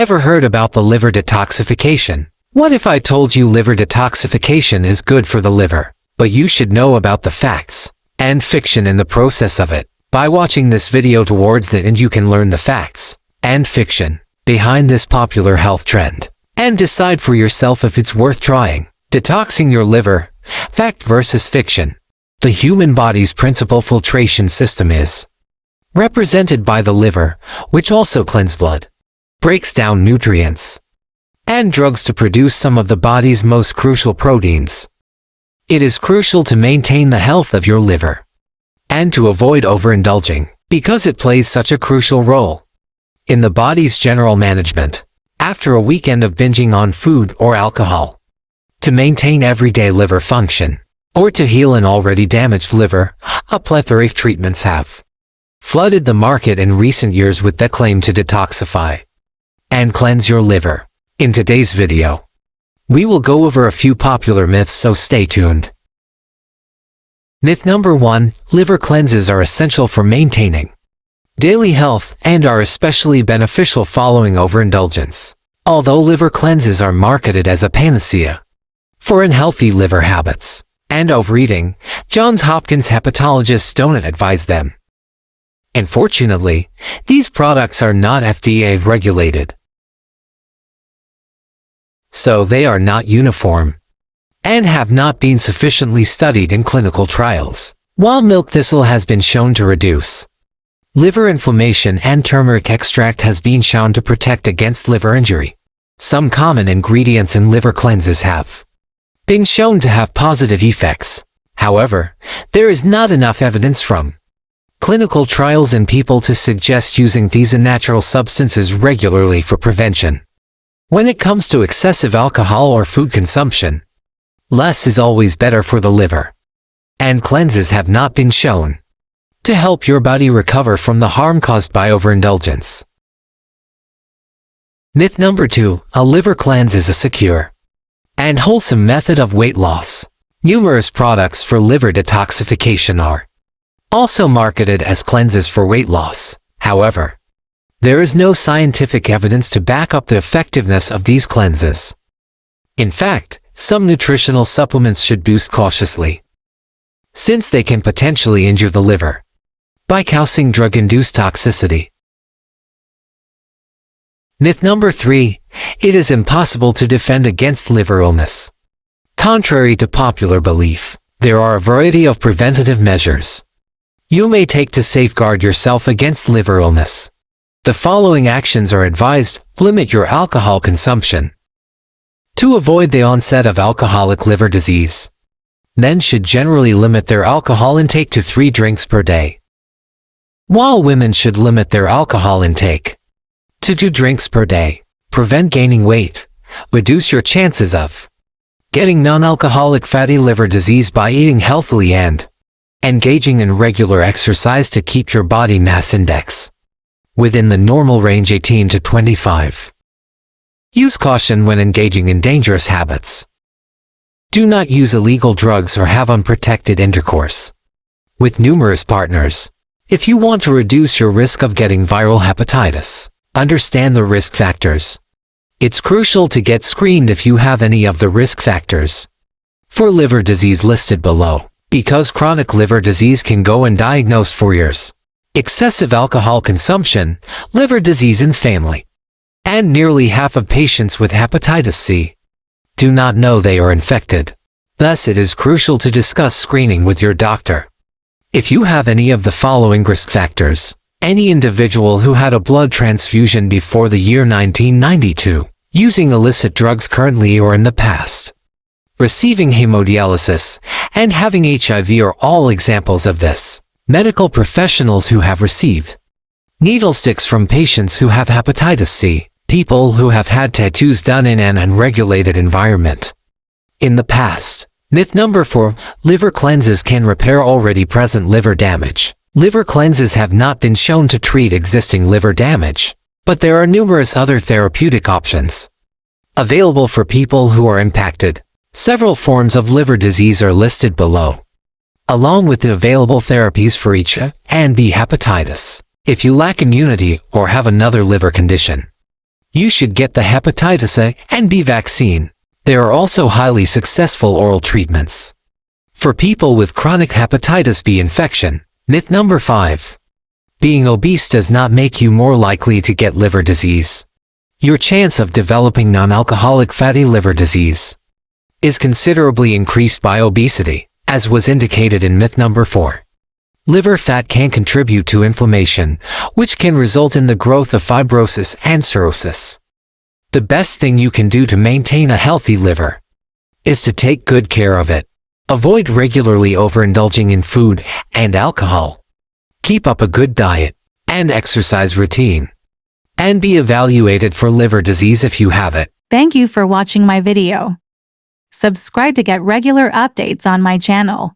Ever heard about the liver detoxification? What if I told you liver detoxification is good for the liver, but you should know about the facts and fiction in the process of it? By watching this video towards the end, you can learn the facts and fiction behind this popular health trend and decide for yourself if it's worth trying. Detoxing your liver, fact versus fiction. The human body's principal filtration system is represented by the liver, which also cleanses blood, breaks down nutrients, and drugs to produce some of the body's most crucial proteins. It is crucial to maintain the health of your liver and to avoid overindulging, because it plays such a crucial role in the body's general management after a weekend of binging on food or alcohol. To maintain everyday liver function, or to heal an already damaged liver, a plethora of treatments have flooded the market in recent years with the claim to detoxify and cleanse your liver. In today's video, we will go over a few popular myths, so stay tuned. Myth number 1, liver cleanses are essential for maintaining daily health and are especially beneficial following overindulgence. Although liver cleanses are marketed as a panacea for unhealthy liver habits and overeating, Johns Hopkins hepatologists don't advise them. Unfortunately, these products are not FDA regulated, so they are not uniform and have not been sufficiently studied in clinical trials. While milk thistle has been shown to reduce liver inflammation and turmeric extract has been shown to protect against liver injury, some common ingredients in liver cleanses have been shown to have positive effects. However, there is not enough evidence from clinical trials in people to suggest using these unnatural substances regularly for prevention. When it comes to excessive alcohol or food consumption, less is always better for the liver, and cleanses have not been shown to help your body recover from the harm caused by overindulgence. Myth number 2, a liver cleanse is a secure and wholesome method of weight loss. Numerous products for liver detoxification are also marketed as cleanses for weight loss. However, there is no scientific evidence to back up the effectiveness of these cleanses. In fact, some nutritional supplements should boost cautiously, since they can potentially injure the liver by causing drug-induced toxicity. Myth number 3, it is impossible to defend against liver illness. Contrary to popular belief, there are a variety of preventative measures you may take to safeguard yourself against liver illness. The following actions are advised: limit your alcohol consumption to avoid the onset of alcoholic liver disease. Men should generally limit their alcohol intake to 3 drinks per day, while women should limit their alcohol intake to 2 drinks per day. Prevent gaining weight. Reduce your chances of getting non-alcoholic fatty liver disease by eating healthily and engaging in regular exercise to keep your body mass index within the normal range 18 to 25. Use caution when engaging in dangerous habits. Do not use illegal drugs or have unprotected intercourse with numerous partners. If you want to reduce your risk of getting viral hepatitis, understand the risk factors. It's crucial to get screened if you have any of the risk factors for liver disease listed below, because chronic liver disease can go undiagnosed for years. Excessive alcohol consumption, liver disease in family, and nearly half of patients with hepatitis C do not know they are infected. Thus, it is crucial to discuss screening with your doctor. If you have any of the following risk factors: any individual who had a blood transfusion before the year 1992, using illicit drugs currently or in the past, receiving hemodialysis, and having HIV are all examples of this. Medical professionals who have received needle sticks from patients who have hepatitis C, people who have had tattoos done in an unregulated environment in the past. Myth number 4, liver cleanses can repair already present liver damage. Liver cleanses have not been shown to treat existing liver damage, but there are numerous other therapeutic options available for people who are impacted. Several forms of liver disease are listed below, along with the available therapies for each A and B hepatitis. If you lack immunity or have another liver condition, You should get the hepatitis A and B vaccine. There are also highly successful oral treatments for people with chronic hepatitis B infection. Myth number 5. Being obese does not make you more likely to get liver disease. Your chance of developing non-alcoholic fatty liver disease is considerably increased by obesity, as was indicated in myth number 4. Liver fat can contribute to inflammation, which can result in the growth of fibrosis and cirrhosis. The best thing you can do to maintain a healthy liver is to take good care of it. Avoid regularly overindulging in food and alcohol. Keep up a good diet and exercise routine, and be evaluated for liver disease if you have it. Thank you for watching my video. Subscribe to get regular updates on my channel.